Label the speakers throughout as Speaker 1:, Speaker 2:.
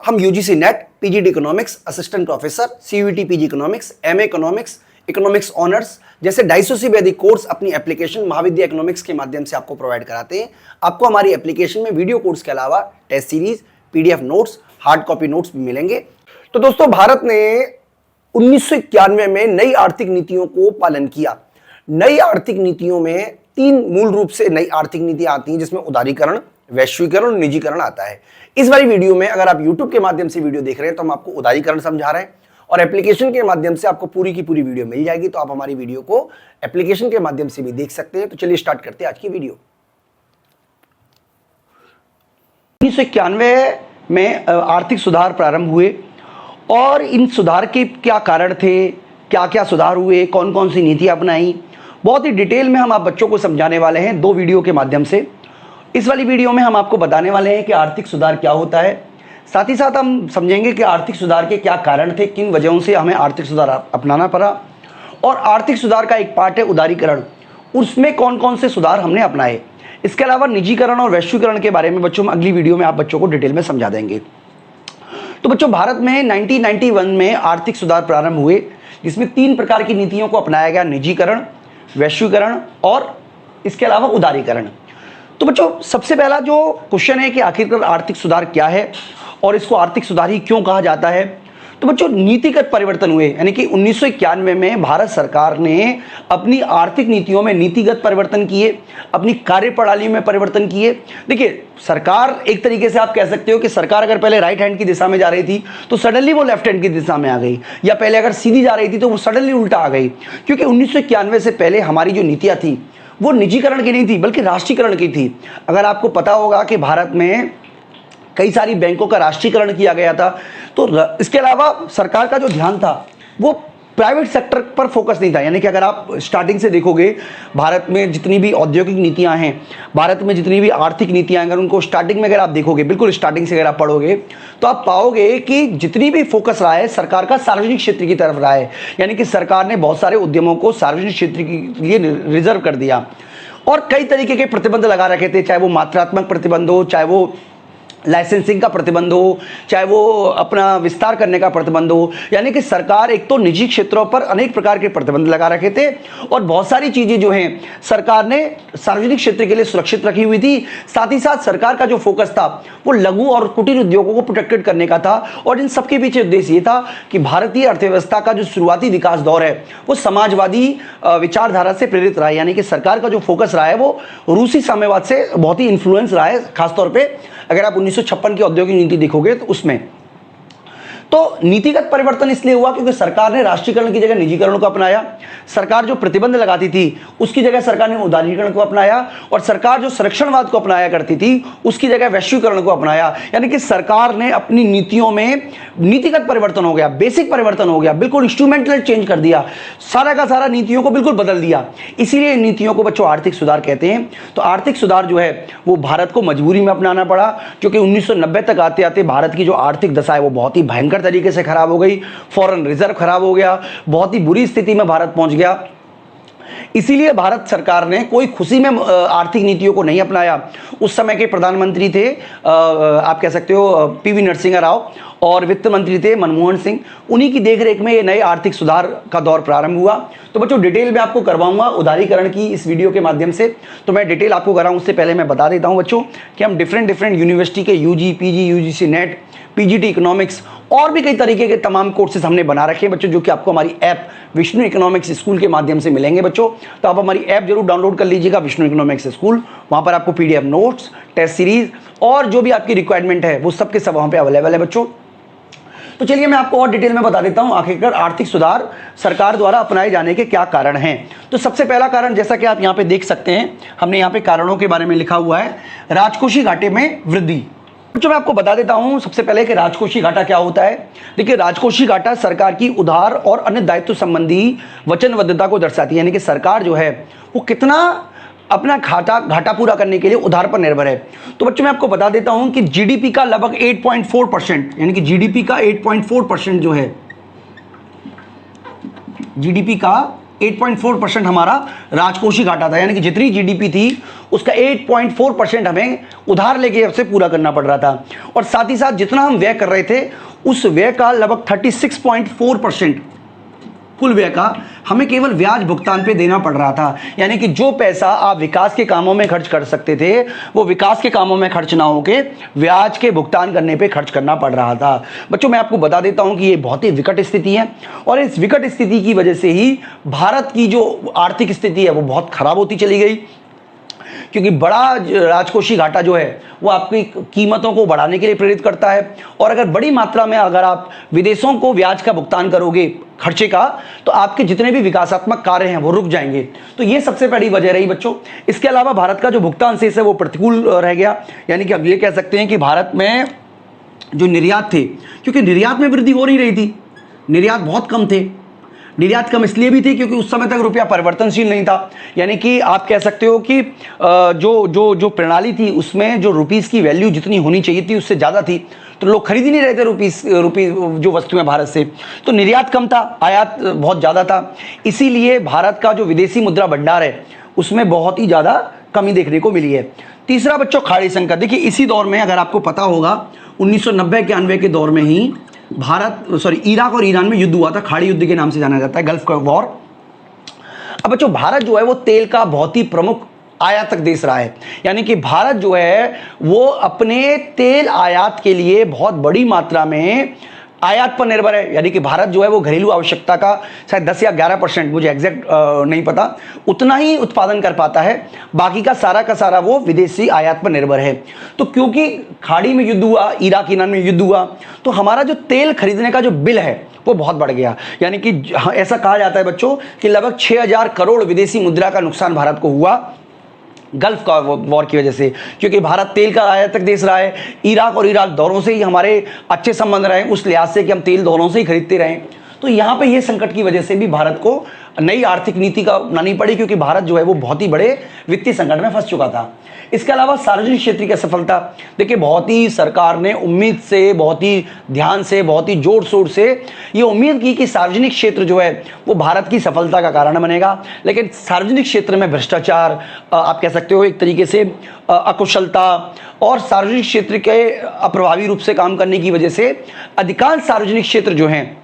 Speaker 1: हम UGC net, PGD economics, assistant professor, CUET PG economics, MA economics, economics honours जैसे 250 से भी अधिक कोर्स अपनी एप्लीकेशन महाविद्या इकोनॉमिक्स के माध्यम से आपको प्रोवाइड कराते हैं। आपको हमारी एप्लीकेशन में वीडियो कोर्स के अलावा test series, PDF notes, hard copy notes भी मिलेंगे। तो दोस्तों, भारत ने 1991 में नई आर्थिक नीतियों को पालन किया। नई आर्थिक नीतियों में 3 मूल रूप से नई आर्थिक नीतियां आती हैं, जिसमें उदारीकरण, वैश्वीकरण और निजीकरण आता है। इस वाली वीडियो में अगर आप YouTube के माध्यम से वीडियो देख रहे हैं तो हम आपको उदारीकरण समझा रहे हैं और एप्लीकेशन के माध्यम से आपको पूरी की पूरी वीडियो मिल जाएगी। तो आप हमारी वीडियो को एप्लीकेशन के माध्यम से भी देख सकते हैं। तो चलिए स्टार्ट करते हैं आज की वीडियो। 1991 में आर्थिक सुधार प्रारंभ हुए और इन सुधार के क्या कारण थे, क्या क्या सुधार हुए, कौन कौन सी नीतियां अपनाई, बहुत ही डिटेल में हम आप बच्चों को समझाने वाले हैं 2 वीडियो के माध्यम से। इस वाली वीडियो में हम आपको बताने वाले हैं कि आर्थिक सुधार क्या होता है, साथ ही साथ हम समझेंगे कि आर्थिक सुधार के क्या कारण थे, किन वजहों से हमें आर्थिक सुधार अपनाना पड़ा, और आर्थिक सुधार का एक पार्ट है उदारीकरण, उसमें कौन कौन से सुधार हमने अपनाए। इसके अलावा निजीकरण और वैश्वीकरण के बारे में बच्चों हम अगली वीडियो में आप बच्चों को डिटेल में समझा देंगे। तो बच्चों, भारत में 1991 में आर्थिक सुधार प्रारंभ हुए, जिसमें 3 प्रकार की नीतियों को अपनाया गया: निजीकरण, वैश्वीकरण और इसके अलावा उदारीकरण। तो बच्चों, सबसे पहला जो क्वेश्चन है कि आखिरकार आर्थिक सुधार क्या है और इसको आर्थिक सुधार ही क्यों कहा जाता है। तो बच्चों, नीतिगत परिवर्तन हुए, यानी कि 1991 में भारत सरकार ने अपनी आर्थिक नीतियों में नीतिगत परिवर्तन किए, अपनी कार्यप्रणाली में परिवर्तन किए। देखिए, सरकार एक तरीके से आप कह सकते हो कि सरकार अगर पहले राइट हैंड की दिशा में जा रही थी तो सडनली वो लेफ्ट हैंड की दिशा में आ गई, या पहले अगर सीधी जा रही थी तो वो सडनली उल्टा आ गई। क्योंकि 1991 से पहले हमारी जो नीतियाँ थी वो निजीकरण की नहीं थी बल्कि राष्ट्रीयकरण की थी। अगर आपको पता होगा कि भारत में कई सारी बैंकों का राष्ट्रीयकरण किया गया था, तो इसके अलावा सरकार का जो ध्यान था वो प्राइवेट सेक्टर पर फोकस नहीं था। यानी कि अगर आप स्टार्टिंग से देखोगे, भारत में जितनी भी औद्योगिक नीतियां हैं, भारत में जितनी भी आर्थिक नीतियां, अगर उनको स्टार्टिंग में अगर आप देखोगे, बिल्कुल स्टार्टिंग से अगर आप पढ़ोगे, तो आप पाओगे कि जितनी भी फोकस रहा है सरकार का सार्वजनिक क्षेत्र की तरफ रहा है। यानी कि सरकार ने बहुत सारे उद्यमों को सार्वजनिक क्षेत्र के लिए रिजर्व कर दिया और कई तरीके के प्रतिबंध लगा रखे थे, चाहे वो मात्रात्मक प्रतिबंध हो, चाहे वो लाइसेंसिंग का प्रतिबंध हो, चाहे वो अपना विस्तार करने का प्रतिबंध हो। यानी कि सरकार एक तो निजी क्षेत्रों पर अनेक प्रकार के प्रतिबंध लगा रखे थे और बहुत सारी चीजें जो हैं सरकार ने सार्वजनिक क्षेत्र के लिए सुरक्षित रखी हुई थी। साथ ही साथ सरकार का जो फोकस था वो लघु और कुटीर उद्योगों को प्रोटेक्टेड करने का था और इन सबके पीछे उद्देश्य ये था कि भारतीय अर्थव्यवस्था का जो शुरुआती विकास दौर है वो समाजवादी विचारधारा से प्रेरित रहा है। यानी कि सरकार का जो फोकस रहा है वो रूसी साम्यवाद से बहुत ही इन्फ्लुएंस रहा है, खासतौर पर अगर आप 1956 की औद्योगिक नीति देखोगे तो उसमें। तो नीतिगत परिवर्तन इसलिए हुआ क्योंकि सरकार ने राष्ट्रीयकरण की जगह निजीकरण को अपनाया, सरकार जो प्रतिबंध लगाती थी उसकी जगह सरकार ने उदारीकरण को अपनाया, और सरकार जो संरक्षणवाद को अपनाया करती थी उसकी जगह वैश्वीकरण को अपनाया। यानी कि सरकार ने अपनी नीतियों में नीतिगत परिवर्तन हो गया, बेसिक परिवर्तन हो गया, बिल्कुल इंस्ट्रूमेंटल चेंज कर दिया, सारा का सारा नीतियों को बिल्कुल बदल दिया। इसीलिए इन नीतियों को बच्चों आर्थिक सुधार कहते हैं। तो आर्थिक सुधार जो है वो भारत को मजबूरी में अपनाना पड़ा, क्योंकि 1990 तक आते आते भारत की जो आर्थिक दशा है वो बहुत ही भयंकर तरीके से खराब हो गई, फॉरेन रिजर्व खराब हो गया, बहुत ही बुरी स्थिति में भारत पहुंच गया। इसीलिए भारत सरकार ने कोई खुशी में आर्थिक नीतियों को नहीं अपनाया। उस समय के प्रधानमंत्री थे आप कह सकते हो पीवी नरसिंह राव, और वित्त मंत्री थे मनमोहन सिंह। उन्हीं की देखरेख में ये नए आर्थिक सुधार का दौर प्रारंभ हुआ। तो बच्चों, डिटेल में आपको करवाऊंगा उदारीकरण की इस वीडियो के माध्यम से, तो मैं डिटेल आपको कराऊं उससे पहले मैं बता देता हूं बच्चों कि हम डिफरेंट यूनिवर्सिटी के UG, PG, UGC NET, PGT economics और भी कई तरीके के तमाम कोर्सेज हमने बना रखे हैं बच्चों, जो कि आपको हमारी ऐप विष्णु इकोनॉमिक्स स्कूल के माध्यम से मिलेंगे बच्चों। तो आप हमारी ऐप जरूर डाउनलोड कर लीजिएगा, विष्णु इकोनॉमिक्स स्कूल। वहां पर आपको पीडीएफ नोट्स, टेस्ट सीरीज और जो भी आपकी रिक्वायरमेंट है वो सब के सब वहां पे अवेलेबल है बच्चों। तो चलिए मैं आपको और डिटेल में बता देता हूं आखिरकार आर्थिक सुधार सरकार द्वारा अपनाए जाने के क्या कारण हैं। तो सबसे पहला कारण, जैसा कि आप यहां पे देख सकते हैं, हमने यहां पे कारणों के बारे में लिखा हुआ है, राजकोषीय घाटे में वृद्धि। तो मैं आपको बता देता हूं सबसे पहले कि राजकोषीय घाटा क्या होता है। देखिए, राजकोषीय घाटा सरकार की उधार और अन्य दायित्व संबंधी वचनबद्धता को दर्शाती है। यानी कि सरकार जो है वो कितना अपना घाटा पूरा करने के लिए उधार पर निर्भर है। तो बच्चों, मैं आपको बता देता हूं कि जीडीपी का लगभग 8.4%, यानी कि जीडीपी का 8.4% जो है, जीडीपी का 8.4% हमारा राजकोषीय घाटा था, यानी कि जितनी जीडीपी थी उसका 8.4% हमें उधार लेके उससे पूरा करना पड़ रहा था। और साथ ही साथ जितना हम व्यय कर रहे थे उस व्यय का लगभग 36.4% कुल व्यय का हमें केवल ब्याज भुगतान पे देना पड़ रहा था। यानी कि जो पैसा आप विकास के कामों में खर्च कर सकते थे वो विकास के कामों में खर्च ना होके ब्याज के भुगतान करने पे खर्च करना पड़ रहा था। बच्चों मैं आपको बता देता हूं कि ये बहुत ही विकट स्थिति है और इस विकट स्थिति की वजह से ही भारत की जो आर्थिक स्थिति है वो बहुत खराब होती चली गई, क्योंकि बड़ा राजकोषीय घाटा जो है वो आपकी कीमतों को बढ़ाने के लिए प्रेरित करता है। और अगर बड़ी मात्रा में अगर आप विदेशों को ब्याज का भुगतान करोगे खर्चे का, तो आपके जितने भी विकासात्मक कार्य हैं वो रुक जाएंगे। तो ये सबसे बड़ी वजह रही बच्चों। इसके अलावा भारत का जो भुगतान शेष है वो प्रतिकूल रह गया, यानी कि अब ये कह सकते हैं कि भारत में जो निर्यात थे, क्योंकि निर्यात में वृद्धि हो नहीं रही थी, निर्यात बहुत कम थे। निर्यात कम इसलिए भी थी क्योंकि उस समय तक रुपया परिवर्तनशील नहीं था, यानी कि आप कह सकते हो कि जो प्रणाली थी उसमें जो रुपीस की वैल्यू जितनी होनी चाहिए थी उससे ज़्यादा थी, तो लोग खरीद ही नहीं रहे थे रुपी जो वस्तुएं भारत से। तो निर्यात कम था, आयात बहुत ज़्यादा था, इसीलिए भारत का जो विदेशी मुद्रा भंडार है उसमें बहुत ही ज़्यादा कमी देखने को मिली है। तीसरा बच्चों खाड़ी संकट। देखिए इसी दौर में अगर आपको पता होगा 1990-91 के दौर में ही इराक और ईरान में युद्ध हुआ था, खाड़ी युद्ध के नाम से जाना जाता है, गल्फ वॉर। अब बच्चों भारत जो है वो तेल का बहुत ही प्रमुख आयातक देश रहा है, यानी कि भारत जो है वो अपने तेल आयात के लिए बहुत बड़ी मात्रा में आयात पर निर्भर है। यानी कि भारत जो है वो घरेलू आवश्यकता का शायद 10 या 11%, मुझे एग्जैक्ट नहीं पता, उतना ही उत्पादन कर पाता है, बाकी का सारा वो विदेशी आयात पर निर्भर है। तो क्योंकि खाड़ी में युद्ध हुआ, इराक ईरान में युद्ध हुआ, तो हमारा जो तेल खरीदने का जो बिल है वो बहुत बढ़ गया। यानी कि ऐसा कहा जाता है बच्चों कि लगभग 6000 करोड़ विदेशी मुद्रा का नुकसान भारत को हुआ गल्फ का वॉर की वजह से, क्योंकि भारत तेल का आयातक देश रहा है। इराक और ईराक दौरों से ही हमारे अच्छे संबंध रहे, उस लिहाज से कि हम तेल दौरों से ही खरीदते रहे। तो यहाँ पे ये संकट की वजह से भी भारत को नई आर्थिक नीति का अपनानी पड़ी, क्योंकि भारत जो है वो बहुत ही बड़े वित्तीय संकट में फंस चुका था। इसके अलावा सार्वजनिक क्षेत्र की असफलता। देखिए बहुत ही सरकार ने उम्मीद से, बहुत ही ध्यान से, बहुत ही जोर शोर से ये उम्मीद की कि सार्वजनिक क्षेत्र जो है वो भारत की सफलता का कारण बनेगा, लेकिन सार्वजनिक क्षेत्र में भ्रष्टाचार, आप कह सकते हो एक तरीके से अकुशलता और सार्वजनिक क्षेत्र के अप्रभावी रूप से काम करने की वजह से अधिकांश सार्वजनिक क्षेत्र जो हैं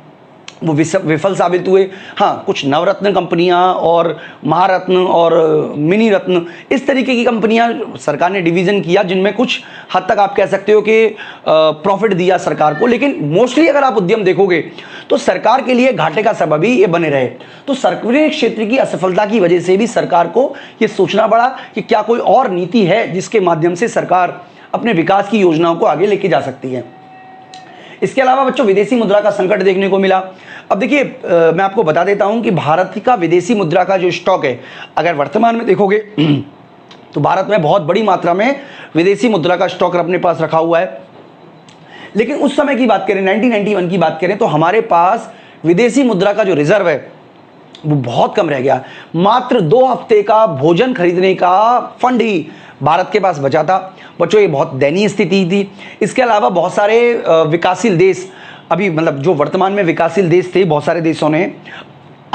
Speaker 1: वो विफल साबित हुए। हाँ, कुछ नवरत्न कंपनियां और महारत्न और मिनी रत्न इस तरीके की कंपनियां सरकार ने डिवीज़न किया, जिनमें कुछ हद तक आप कह सकते हो कि प्रॉफिट दिया सरकार को, लेकिन मोस्टली अगर आप उद्यम देखोगे तो सरकार के लिए घाटे का सबब ही ये बने रहे। तो सार्वजनिक क्षेत्र की असफलता की वजह से भी सरकार को ये सोचना पड़ा कि क्या कोई और नीति है जिसके माध्यम से सरकार अपने विकास की योजनाओं को आगे लेके जा सकती है। इसके अलावा बच्चों विदेशी मुद्रा का संकट देखने को मिला। अब देखिए मैं आपको बता देता हूं कि भारत का विदेशी मुद्रा का जो स्टॉक है, अगर वर्तमान में देखोगे तो भारत में बहुत बड़ी मात्रा में विदेशी मुद्रा का स्टॉक अपने पास रखा हुआ है। लेकिन उस समय की बात करें, 1991 की बात करें, तो हमारे पास विदेशी मुद्रा का जो रिजर्व है वो बहुत कम रह गया। मात्र 2 हफ्ते का भोजन खरीदने का फंड ही भारत के पास बचा था। बच्चों ये बहुत दयनीय स्थिति थी। इसके अलावा बहुत सारे विकासशील देश, अभी मतलब जो वर्तमान में विकासशील देश थे, बहुत सारे देशों ने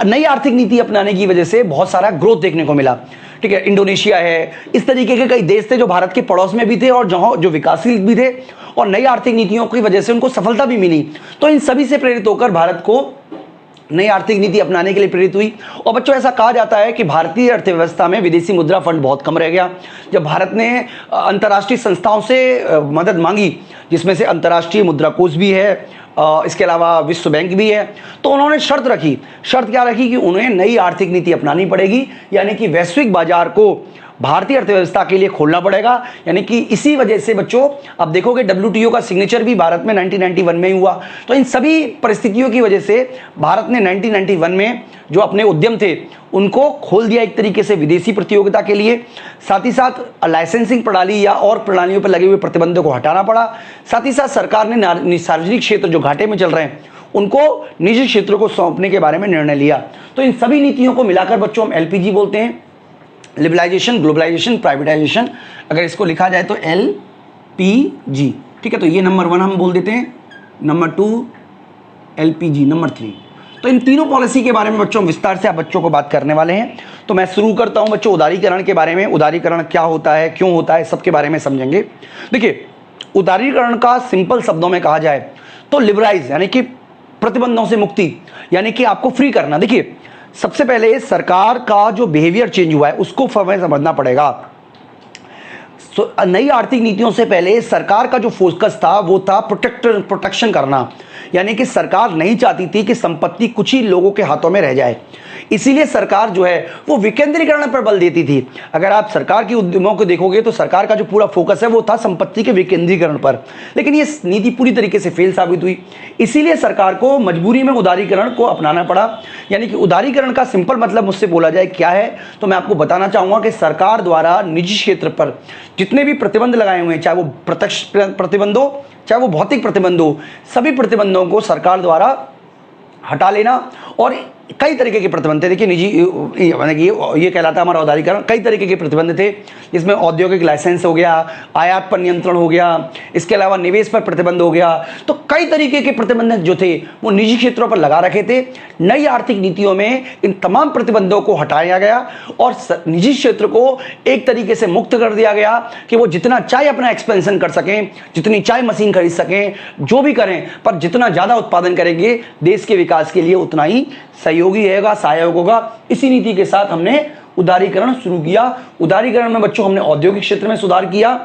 Speaker 1: नई आर्थिक नीति अपनाने की वजह से बहुत सारा ग्रोथ देखने को मिला। ठीक है, इंडोनेशिया है, इस तरीके के कई देश थे जो भारत के पड़ोस में भी थे और जहाँ जो विकासशील भी थे, और नई आर्थिक नीतियों की वजह से उनको सफलता भी मिली। तो इन सभी से प्रेरित होकर भारत को नई आर्थिक नीति अपनाने के लिए प्रेरित हुई। और बच्चों ऐसा कहा जाता है कि भारतीय अर्थव्यवस्था में विदेशी मुद्रा फंड बहुत कम रह गया। जब भारत ने अंतर्राष्ट्रीय संस्थाओं से मदद मांगी, जिसमें से अंतर्राष्ट्रीय मुद्रा कोष भी है, इसके अलावा विश्व बैंक भी है, तो उन्होंने शर्त रखी। शर्त क्या रखी कि उन्हें नई आर्थिक नीति अपनानी पड़ेगी, यानी कि वैश्विक बाजार को भारतीय अर्थव्यवस्था के लिए खोलना पड़ेगा। यानी कि इसी वजह से बच्चों अब देखोगे WTO का सिग्नेचर भी भारत में 1991 में ही हुआ। तो इन सभी परिस्थितियों की वजह से भारत ने 1991 में जो अपने उद्यम थे उनको खोल दिया एक तरीके से विदेशी प्रतियोगिता के लिए। साथ ही साथ लाइसेंसिंग प्रणाली या और प्रणालियों पर लगे हुए प्रतिबंधों को हटाना पड़ा। साथ ही साथ सरकार ने सार्वजनिक क्षेत्र जो घाटे में चल रहे हैं उनको निजी क्षेत्रों को सौंपने के बारे में निर्णय लिया। तो इन सभी नीतियों को मिलाकर बच्चों हम LPG बोलते हैं, लिबरलाइजेशन, ग्लोबलाइजेशन, प्राइवेटाइजेशन। अगर इसको लिखा जाए तो LPG। ठीक है, तो ये नंबर 1 हम बोल देते हैं, नंबर 2 LPG, नंबर 3। तो इन तीनों पॉलिसी के बारे में बच्चों विस्तार से आप बच्चों को बात करने वाले हैं। तो मैं शुरू करता हूं बच्चों उदारीकरण के बारे में। उदारीकरण क्या होता है, क्यों होता है, सबके बारे में समझेंगे। देखिए, उदारीकरण का सिंपल शब्दों में कहा जाए तो लिबराइज यानी कि प्रतिबंधों से मुक्ति, यानी कि आपको फ्री करना। देखिए, सबसे पहले सरकार का जो बिहेवियर चेंज हुआ है उसको हमें समझना पड़ेगा। नई आर्थिक नीतियों से पहले सरकार का जो फोकस था वो था प्रोटेक्शन करना, यानी कि सरकार नहीं चाहती थी कि संपत्ति कुछ ही लोगों के हाथों में रह जाए। इसीलिए सरकार जो है वो विकेंद्रीकरण पर बल देती थी। अगर आप सरकार की उद्यमों को देखोगे तो सरकार का जो पूरा फोकस है वो था संपत्ति के विकेंद्रीकरण पर, लेकिन ये नीति पूरी तरीके से फेल साबित हुई। इसीलिए सरकार को मजबूरी में उदारीकरण को अपनाना पड़ा। यानी कि उदारीकरण का सिंपल मतलब मुझसे बोला जाए क्या है, तो मैं आपको बताना चाहूंगा कि सरकार द्वारा निजी क्षेत्र पर जितने भी प्रतिबंध लगाए हुए हैं, चाहे वो प्रत्यक्ष प्रतिबंध हो चाहे वो भौतिक प्रतिबंध हो, सभी प्रतिबंधों को सरकार द्वारा हटा लेना। और कई तरीके के प्रतिबंध थे। देखिए, निजी यानी कि ये कहलाता हमारा उदारीकरण। कई तरीके के प्रतिबंध थे, जिसमें औद्योगिक लाइसेंस हो गया, आयात पर नियंत्रण हो गया, इसके अलावा निवेश पर प्रतिबंध हो गया। तो कई तरीके के प्रतिबंध जो थे वो निजी क्षेत्रों पर लगा रखे थे। नई आर्थिक नीतियों में इन तमाम प्रतिबंधों को हटाया गया और निजी क्षेत्र को एक तरीके से मुक्त कर दिया गया कि वो जितना चाहे अपना एक्सपेंशन कर सकें, जितनी चाहे मशीन खरीद सकें, जो भी करें, पर जितना ज़्यादा उत्पादन करेंगे देश के विकास के लिए उतना ही सहयोगी रहेगा, सहायक होगा। इसी नीति के साथ हमने उदारीकरण शुरू किया। उदारीकरण में बच्चों हमने औद्योगिक क्षेत्र में सुधार किया,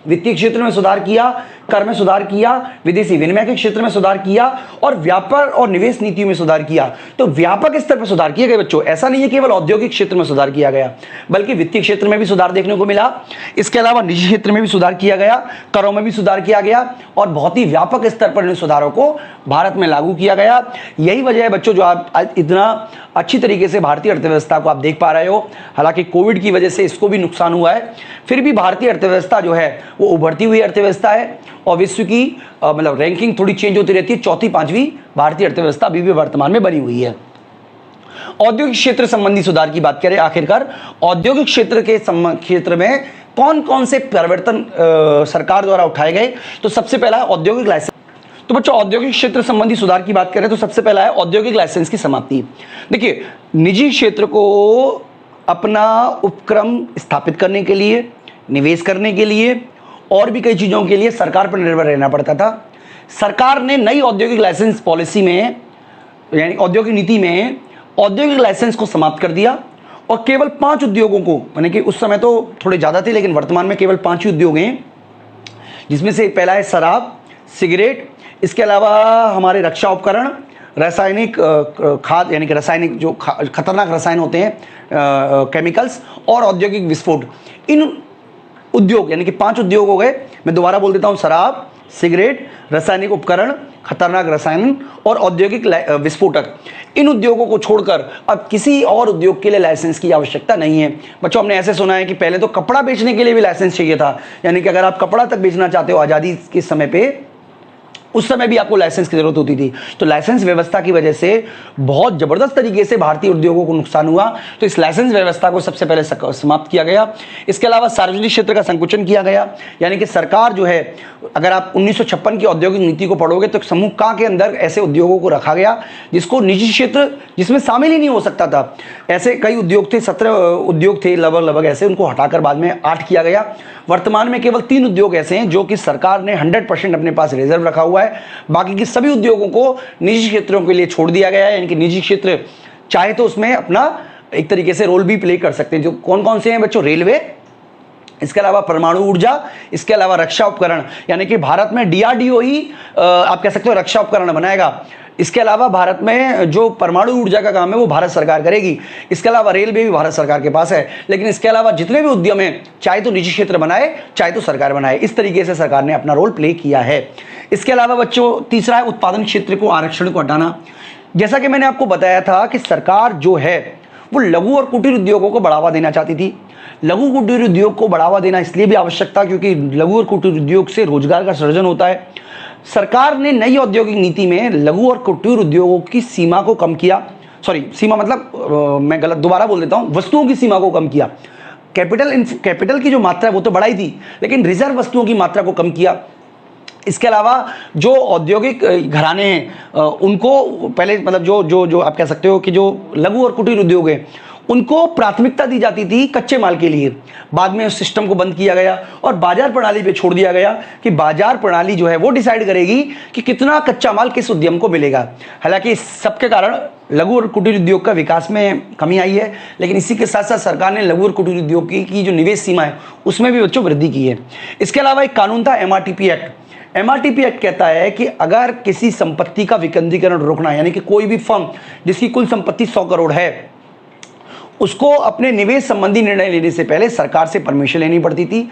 Speaker 1: वित्तीय क्षेत्र में सुधार किया, कर में सुधार किया, विदेशी विनिमय के क्षेत्र में सुधार किया और व्यापार और निवेश नीति में सुधार किया। तो व्यापक स्तर पर सुधार किए गए बच्चों। ऐसा नहीं है केवल औद्योगिक क्षेत्र में सुधार किया गया, बल्कि वित्तीय क्षेत्र में भी सुधार देखने को मिला। इसके अलावा निजी क्षेत्र में भी सुधार किया गया, करों में भी सुधार किया गया और बहुत ही व्यापक स्तर पर इन सुधारों को भारत में लागू किया गया। यही वजह है बच्चों जो आप इतना अच्छी तरीके से भारतीय अर्थव्यवस्था को आप देख पा रहे हो। हालांकि कोविड की वजह से इसको भी नुकसान हुआ है, फिर भी भारतीय अर्थव्यवस्था जो है वो उभरती हुई अर्थव्यवस्था है और विश्व की मतलब रैंकिंग थोड़ी चेंज होती रहती है। चौथी पांचवी भारतीय अर्थव्यवस्था अभी भी वर्तमान में बनी हुई है। औद्योगिक क्षेत्र संबंधी सुधार की बात करें, आखिरकार औद्योगिक क्षेत्र के क्षेत्र में कौन कौन से परिवर्तन सरकार द्वारा उठाए गए, तो सबसे पहला है औद्योगिक लाइसेंस। तो बच्चों औद्योगिक क्षेत्र संबंधी सुधार की बात करें तो सबसे पहला है औद्योगिक लाइसेंस की समाप्ति। देखिए, निजी क्षेत्र को अपना उपक्रम स्थापित करने के लिए, निवेश करने के लिए और भी कई चीज़ों के लिए सरकार पर निर्भर रहना पड़ता था। सरकार ने नई औद्योगिक लाइसेंस पॉलिसी में यानी औद्योगिक नीति में औद्योगिक लाइसेंस को समाप्त कर दिया और केवल 5 उद्योगों को, यानी कि उस समय तो थोड़े ज़्यादा थे लेकिन वर्तमान में केवल 5 ही उद्योग हैं, जिसमें से पहला है शराब, सिगरेट, इसके अलावा हमारे रक्षा उपकरण, रासायनिक खाद यानी कि रासायनिक जो खतरनाक रसायन होते हैं, केमिकल्स और औद्योगिक विस्फोट। इन उद्योग यानी कि 5 उद्योग हो गए। मैं दोबारा बोल देता हूं, शराब, सिगरेट, रासायनिक उपकरण, खतरनाक रसायन और औद्योगिक विस्फोटक। इन उद्योगों को छोड़कर अब किसी और उद्योग के लिए लाइसेंस की आवश्यकता नहीं है। बच्चों, हमने ऐसे सुना है कि पहले तो कपड़ा बेचने के लिए भी लाइसेंस चाहिए था, यानी कि अगर आप कपड़ा तक बेचना चाहते हो आज़ादी के समय पे, उस समय भी आपको लाइसेंस की जरूरत होती थी। तो लाइसेंस व्यवस्था की वजह से बहुत जबरदस्त तरीके से भारतीय उद्योगों को नुकसान हुआ। तो इस लाइसेंस व्यवस्था को सबसे पहले समाप्त किया गया। इसके अलावा सार्वजनिक क्षेत्र का संकुचन किया गया, यानी कि सरकार जो है, अगर आप 1956 की औद्योगिक नीति को पढ़ोगे तो समूह का के अंदर ऐसे उद्योगों को रखा गया जिसको निजी क्षेत्र जिसमें शामिल ही नहीं हो सकता था। ऐसे कई उद्योग थे, 17 उद्योग थे लगभग ऐसे, उनको हटाकर बाद में 8 किया गया। वर्तमान में केवल 3 उद्योग ऐसे हैं जो कि सरकार ने 100% अपने पास रिजर्व रखा हुआ है। बाकी के सभी उद्योगों को निजी क्षेत्रों के लिए छोड़ दिया गया है, यानी कि निजी क्षेत्र चाहे तो उसमें अपना एक तरीके से रोल भी प्ले कर सकते हैं। जो कौन कौन से हैं बच्चों? रेलवे, इसके अलावा परमाणु ऊर्जा, इसके अलावा रक्षा उपकरण, यानी कि भारत में डीआरडीओ ही आप कह सकते हो रक्षा उपकरण बनाएगा। इसके अलावा भारत में जो परमाणु ऊर्जा का काम है वो भारत सरकार करेगी। इसके अलावा रेलवे भी भारत सरकार के पास है। लेकिन इसके अलावा जितने भी उद्यम हैं, चाहे तो निजी क्षेत्र बनाए चाहे तो सरकार बनाए, इस तरीके से सरकार ने अपना रोल प्ले किया है। इसके अलावा बच्चों तीसरा है उत्पादन क्षेत्र को, आरक्षण को हटाना। जैसा कि मैंने आपको बताया था कि सरकार जो है वो लघु और कुटीर उद्योगों को बढ़ावा देना चाहती थी। लघु कुटीर उद्योग को बढ़ावा देना इसलिए भी आवश्यक था क्योंकि लघु और कुटीर उद्योग से रोजगार का सृजन होता है। सरकार ने नई औद्योगिक नीति में लघु और कुटीर उद्योगों की सीमा को कम किया। सीमा मतलब मैं गलत दोबारा बोल देता हूं, वस्तुओं की सीमा को कम किया। कैपिटल की जो मात्रा है वो तो बढ़ाई थी, लेकिन रिजर्व वस्तुओं की मात्रा को कम किया। इसके अलावा जो औद्योगिक घराने हैं उनको पहले मतलब जो जो जो आप कह सकते हो कि जो लघु और कुटीर उद्योग है उनको प्राथमिकता दी जाती थी कच्चे माल के लिए। बाद में उस सिस्टम को बंद किया गया और बाजार प्रणाली पे छोड़ दिया गया कि बाजार प्रणाली जो है वो डिसाइड करेगी कि कितना कच्चा माल किस उद्यम को मिलेगा। हालांकि इस सबके कारण लघु और कुटीर उद्योग का विकास में कमी आई है, लेकिन इसी के साथ साथ सरकार ने लघु और कुटीर उद्योग की जो निवेश सीमा है उसमें भी बच्चों वृद्धि की है। इसके अलावा एक कानून था MRTP एक्ट। MRTP एक्ट कहता है कि अगर किसी संपत्ति का विकेंद्रीकरण रोकना, यानी कि कोई भी फर्म जिसकी कुल संपत्ति 100 करोड़ है उसको अपने निवेश संबंधी निर्णय लेने से पहले सरकार से परमिशन लेनी पड़ती थी।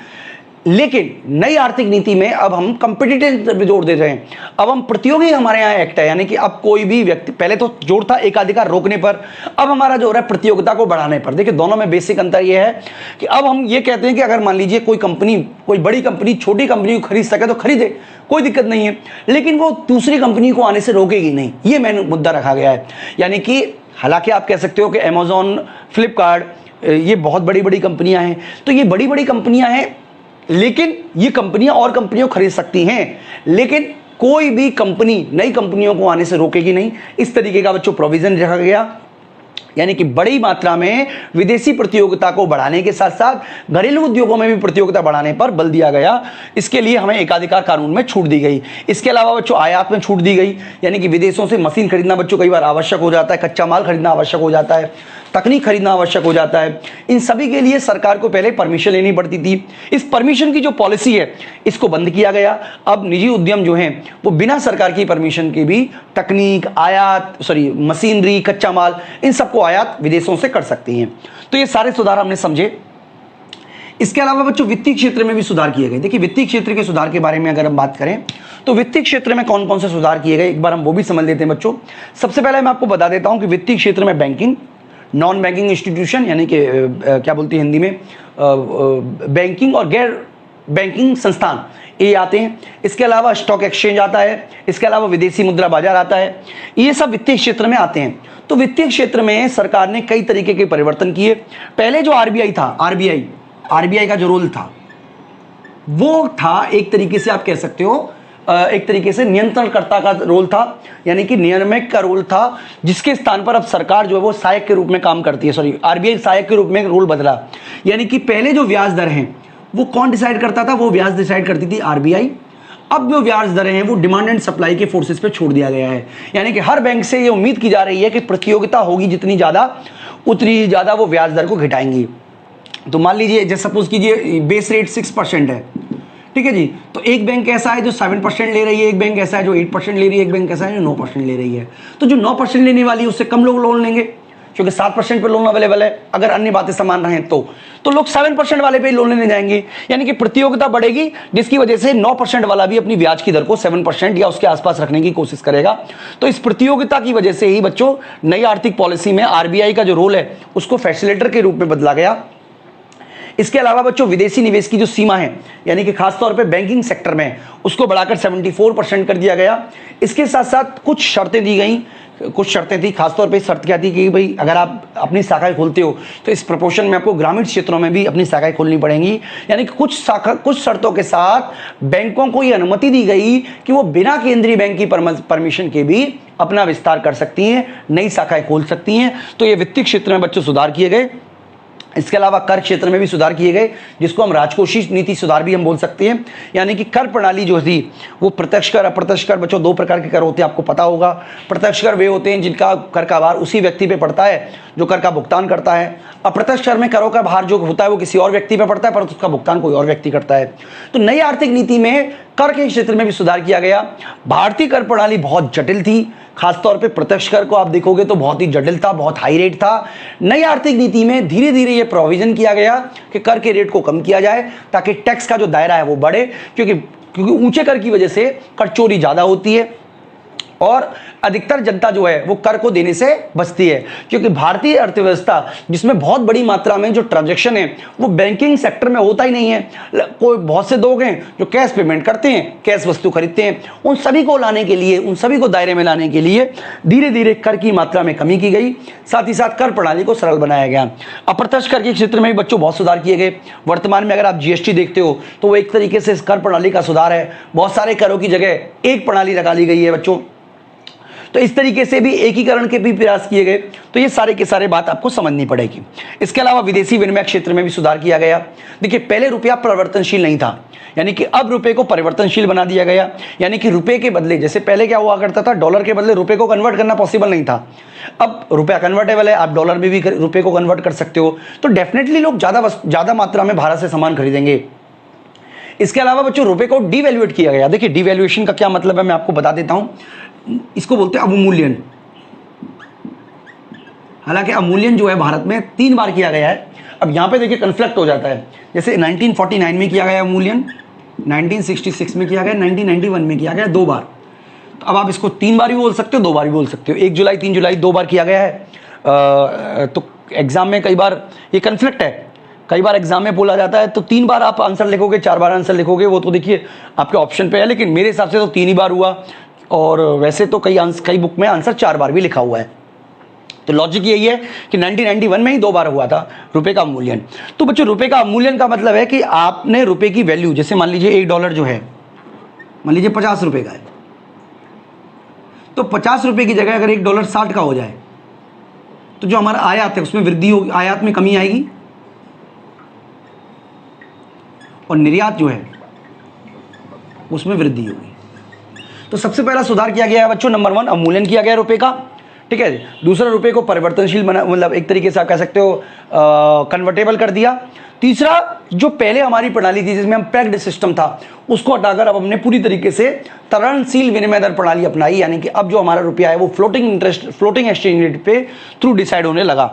Speaker 1: लेकिन नई आर्थिक नीति में अब हम कॉम्पिटिटिव पे जोर दे रहे हैं। अब हम प्रतियोगी हमारे यहाँ एक्ट है, यानी कि अब कोई भी व्यक्ति, पहले तो जोर था एकाधिकार रोकने पर, अब हमारा जोर है प्रतियोगिता को बढ़ाने पर। देखिए दोनों में बेसिक अंतर यह है कि अब हम ये कहते हैं कि अगर मान लीजिए कोई कंपनी, कोई बड़ी कंपनी छोटी कंपनी को खरीद सके तो खरीदे, कोई दिक्कत नहीं है, लेकिन वो दूसरी कंपनी को आने से रोकेगी नहीं, ये मैंने मुद्दा रखा गया है। यानी कि हालांकि आप कह सकते हो कि अमेजॉन, फ्लिपकार्ट ये बहुत बड़ी बड़ी कंपनियां हैं, तो ये बड़ी बड़ी कंपनियां हैं, लेकिन ये कंपनियां और कंपनियों को खरीद सकती हैं, लेकिन कोई भी कंपनी नई कंपनियों को आने से रोकेगी नहीं। इस तरीके का बच्चों प्रोविजन रखा गया, यानी कि बड़ी मात्रा में विदेशी प्रतियोगिता को बढ़ाने के साथ साथ घरेलू उद्योगों में भी प्रतियोगिता बढ़ाने पर बल दिया गया। इसके लिए हमें एकाधिकार कानून में छूट दी गई। इसके अलावा बच्चों आयात में छूट दी गई, यानी कि विदेशों से मशीन खरीदना बच्चों कई बार आवश्यक हो जाता है, कच्चा माल खरीदना आवश्यक हो जाता है, तकनीक खरीदना आवश्यक हो जाता है। इन सभी के लिए सरकार को पहले परमिशन लेनी पड़ती थी। इस परमिशन की जो पॉलिसी है इसको बंद किया गया। अब निजी उद्यम जो हैं वो बिना सरकार की परमिशन के भी तकनीक, मशीनरी, कच्चा माल, इन सबको आयात विदेशों से कर सकती हैं। तो ये सारे सुधार हमने समझे। इसके अलावा बच्चों वित्तीय क्षेत्र में भी सुधार किए गए। देखिए वित्तीय क्षेत्र के सुधार के बारे में अगर हम बात करें तो वित्तीय क्षेत्र में कौन कौन से सुधार किए गए, एक बार हम वो भी समझ लेते हैं बच्चों। सबसे पहले मैं आपको बता देता हूं कि वित्तीय क्षेत्र में बैंकिंग, नॉन बैंकिंग इंस्टीट्यूशन, यानी कि क्या बोलती है हिंदी में, बैंकिंग और गैर बैंकिंग संस्थान, ये आते हैं। इसके अलावा स्टॉक एक्सचेंज आता है, इसके अलावा विदेशी मुद्रा बाजार आता है, ये सब वित्तीय क्षेत्र में आते हैं। तो वित्तीय क्षेत्र में सरकार ने कई तरीके के परिवर्तन किए। पहले जो आरबीआई था, आरबीआई का जो रोल था वो था एक तरीके से आप कह सकते हो एक तरीके से नियंत्रणकर्ता का रोल था, यानी कि नियामक का रोल था, जिसके स्थान पर अब सरकार जो है वो सहायक के रूप में काम करती है। आरबीआई सहायक के रूप में रोल बदला। यानी कि पहले जो ब्याज दर हैं वो कौन डिसाइड करता था, वो ब्याज डिसाइड करती थी आरबीआई। अब जो ब्याज दरें हैं वो डिमांड एंड सप्लाई के फोर्सेस पे छोड़ दिया गया है। यानी कि हर बैंक से ये उम्मीद की जा रही है कि प्रतियोगिता होगी जितनी ज़्यादा, उतनी ज़्यादा वो ब्याज दर को घटाएंगी। तो मान लीजिए जैसे सपोज कीजिए बेस रेट 6% है, ठीक है जी, तो एक बैंक ऐसा है जो 7% ले रही है, एक बैंक ऐसा है जो 8% ले रही है, एक बैंक ऐसा है जो 9% ले रही है। तो जो 9% लेने वाली है उससे कम लोग लोन लेंगे, क्योंकि 7% पे लोन अवेलेबल है। अगर अन्य बातें समान रहें तो लोग 7% वाले पे ही लोन लेने जाएंगे। यानी कि प्रतियोगिता बढ़ेगी, जिसकी वजह से 9% वाला भी अपनी ब्याज की दर को 7% या उसके आसपास रखने की कोशिश करेगा। तो इस प्रतियोगिता की वजह से ही बच्चों नई आर्थिक पॉलिसी में आरबीआई का जो रोल है उसको फैसिलिटेटर के रूप में बदला गया। इसके अलावा बच्चों विदेशी निवेश की जो सीमा है, यानी कि खासतौर पे बैंकिंग सेक्टर में, उसको बढ़ाकर 74% कर दिया गया। इसके साथ साथ कुछ शर्तें दी गई, कुछ शर्तें थी। खासतौर पे शर्त क्या थी कि भाई अगर आप अपनी शाखाएं खोलते हो तो इस प्रपोर्शन में आपको ग्रामीण क्षेत्रों में भी अपनी शाखाएं खोलनी पड़ेंगी। यानी कि कुछ शर्तों के साथ बैंकों को ये अनुमति दी गई कि वो बिना केंद्रीय बैंक की परमिशन के भी अपना विस्तार कर सकती हैं, नई शाखाएं खोल सकती हैं। तो ये वित्तीय क्षेत्र में बच्चों सुधार किए गए। इसके अलावा कर क्षेत्र में भी सुधार किए गए, जिसको हम राजकोषीय नीति सुधार भी हम बोल सकते हैं। यानी कि कर प्रणाली जो थी वो प्रत्यक्ष कर, अप्रत्यक्ष कर, बच्चों दो प्रकार के कर होते हैं, आपको पता होगा। प्रत्यक्ष कर वे होते हैं जिनका कर का भार उसी व्यक्ति पे पड़ता है जो कर का भुगतान करता है। अप्रत्यक्ष कर में करों का भार जो होता है वो किसी और व्यक्ति पे पड़ता है, परंतु उसका भुगतान कोई और व्यक्ति करता है। तो नई आर्थिक नीति में कर के क्षेत्र में भी सुधार किया गया। भारतीय कर प्रणाली बहुत जटिल थी, खासतौर पे प्रत्यक्ष कर को आप देखोगे तो बहुत ही जटिल था, बहुत हाई रेट था। नई आर्थिक नीति में धीरे धीरे ये प्रोविजन किया गया कि कर के रेट को कम किया जाए ताकि टैक्स का जो दायरा है वो बढ़े, क्योंकि ऊंचे कर की वजह से कर चोरी ज्यादा होती है। और अधिकतर जनता जो है वो कर को देने से बचती है, क्योंकि भारतीय अर्थव्यवस्था जिसमें बहुत बड़ी मात्रा में जो ट्रांजैक्शन है वो बैंकिंग सेक्टर में होता ही नहीं है। कोई बहुत से लोग हैं जो कैश पेमेंट करते हैं, कैश वस्तु खरीदते हैं। उन सभी को लाने के लिए, उन सभी को दायरे में लाने के लिए धीरे धीरे कर की मात्रा में कमी की गई, साथ ही साथ कर प्रणाली को सरल बनाया गया। अप्रत्यक्ष कर के क्षेत्र में भी बच्चों बहुत सुधार किए गए। वर्तमान में अगर आप जीएसटी देखते हो तो वो एक तरीके से कर प्रणाली का सुधार है। बहुत सारे करों की जगह एक प्रणाली लगा ली गई है बच्चों, तो इस तरीके से भी एकीकरण के भी प्रयास किए गए। तो ये सारे के सारे बात आपको समझनी पड़ेगी। इसके अलावा विदेशी विनिमय क्षेत्र में भी सुधार किया गया। देखिए, पहले रुपया परिवर्तनशील नहीं था, यानी कि अब रुपए को परिवर्तनशील बना दिया गया। यानी कि रुपए के बदले, जैसे पहले क्या हुआ करता था, डॉलर के बदले रुपए को कन्वर्ट करना पॉसिबल नहीं था। अब रुपया कन्वर्टेबल है, आप डॉलर में भी रुपए को कन्वर्ट कर सकते हो। तो डेफिनेटली लोग ज़्यादा मात्रा में भारत से सामान खरीदेंगे। इसके अलावा बच्चों रुपए को डिवैल्यूएट किया गया। देखिए, डिवैल्यूएशन का क्या मतलब है, मैं आपको बता देता हूं। इसको बोलते हैं अवमूल्यन। हालांकि अवमूल्यन जो है भारत में 3 बार किया गया है। अब यहां पे देखिए कन्फ्लिक्ट हो जाता है। जैसे 1949 में किया गया अवमूल्यन, 1966 में किया गया, 1991 में किया गया, 2 बार। तो अब आप इसको 3 बार भी बोल सकते हो, 2 बार भी बोल सकते हो। 1 जुलाई, 3 जुलाई 2 बार किया गया है। तो एग्जाम में कई बार ये कन्फ्लिक्ट है, कई बार एग्जाम में बोला जाता है तो 3 बार आप आंसर लिखोगे, 4 बार आंसर लिखोगे, वो तो देखिए आपके ऑप्शन पे है। लेकिन मेरे हिसाब से तो 3 ही बार हुआ, और वैसे तो कई बुक में आंसर 4 बार भी लिखा हुआ है। तो लॉजिक यही है कि 1991 में ही 2 बार हुआ था रुपए का अवमूल्यन। तो बच्चों, रुपए का अवमूल्यन का मतलब है कि आपने रुपए की वैल्यू, जैसे मान लीजिए $1 जो है, मान लीजिए 50 रुपए का है, तो 50 रुपए की जगह अगर $1 60 का हो जाए तो जो हमारा आयात है उसमें वृद्धि होगी, आयात में कमी आएगी, और निर्यात जो है उसमें वृद्धि होगी। तो सबसे पहला सुधार किया गया है बच्चों, नंबर 1 अवमूल्यन किया गया रुपए का, ठीक है। दूसरा, रुपए को परिवर्तनशील बना, मतलब एक तरीके से आप कह सकते हो कन्वर्टेबल कर दिया। तीसरा, जो पहले हमारी प्रणाली थी जिसमें हम पैक्ड सिस्टम था, उसको हटाकर अब हमने पूरी तरीके से तरलशील विनिमय दर प्रणाली अपनाई। यानी कि अब जो हमारा रुपया है वो फ्लोटिंग एक्सचेंज रेट पे थ्रू डिसाइड होने लगा।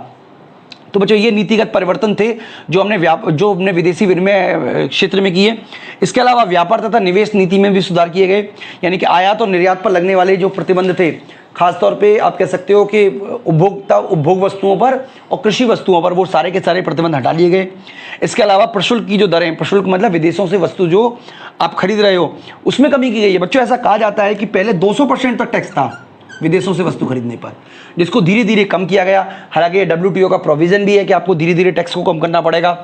Speaker 1: तो बच्चों, ये नीतिगत परिवर्तन थे जो हमने विदेशी विनिमय क्षेत्र में किए। इसके अलावा व्यापार तथा निवेश नीति में भी सुधार किए गए। यानी कि आयात और निर्यात पर लगने वाले जो प्रतिबंध थे, खासतौर पे आप कह सकते हो कि उपभोग वस्तुओं पर और कृषि वस्तुओं पर, वो सारे के सारे प्रतिबंध हटा लिए गए। इसके अलावा प्रशुल्क की जो दरें, प्रशुल्क मतलब विदेशों से वस्तु जो आप खरीद रहे हो उसमें कमी की गई है। बच्चों, ऐसा कहा जाता है कि पहले 200% तक टैक्स था विदेशों से वस्तु खरीदने पर, जिसको धीरे धीरे कम किया गया। हालांकि WTO का प्रोविजन भी है कि आपको धीरे धीरे टैक्स को कम करना पड़ेगा।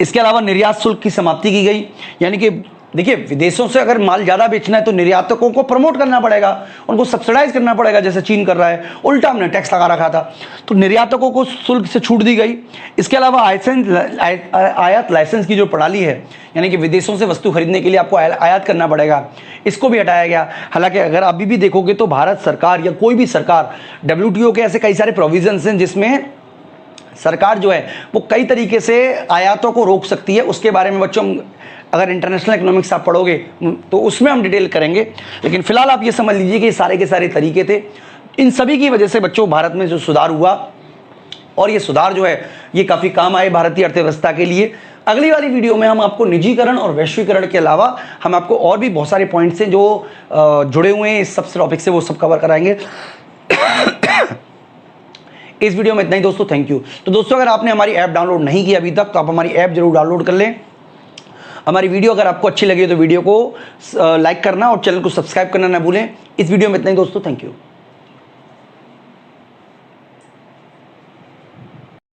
Speaker 1: इसके अलावा निर्यात शुल्क की समाप्ति की गई। यानी कि देखिए, विदेशों से अगर माल ज़्यादा बेचना है तो निर्यातकों को प्रमोट करना पड़ेगा, उनको सब्सिडाइज करना पड़ेगा, जैसे चीन कर रहा है। उल्टा हमने टैक्स लगा रखा था, तो निर्यातकों को शुल्क से छूट दी गई। इसके अलावा आयात लाइसेंस की जो प्रणाली है, यानी कि विदेशों से वस्तु खरीदने के लिए आपको आयात करना पड़ेगा, इसको भी हटाया गया। हालांकि अगर अभी भी देखोगे तो भारत सरकार या कोई भी सरकार, WTO के ऐसे कई सारे प्रोविजंस हैं जिसमें सरकार जो है वो कई तरीके से आयातों को रोक सकती है। उसके बारे में बच्चों अगर इंटरनेशनल इकोनॉमिक्स आप पढ़ोगे तो उसमें हम डिटेल करेंगे। लेकिन फिलहाल आप ये समझ लीजिए कि सारे के सारे तरीके थे। इन सभी की वजह से बच्चों भारत में जो सुधार हुआ, और ये सुधार जो है ये काफ़ी काम आए भारतीय अर्थव्यवस्था के लिए। अगली वाली वीडियो में हम आपको निजीकरण और वैश्वीकरण के अलावा हम आपको और भी बहुत सारे पॉइंट्स हैं जो जुड़े हुए हैं इस सब टॉपिक से, वो सब कवर कराएंगे। इस वीडियो में इतना ही दोस्तों, थैंक यू। तो दोस्तों, अगर आपने हमारी ऐप डाउनलोड नहीं की अभी तक तो आप हमारी ऐप जरूर डाउनलोड कर लें। हमारी वीडियो अगर आपको अच्छी लगी तो वीडियो को लाइक करना और चैनल को सब्सक्राइब करना ना भूलें। इस वीडियो में इतना ही दोस्तों, थैंक यू।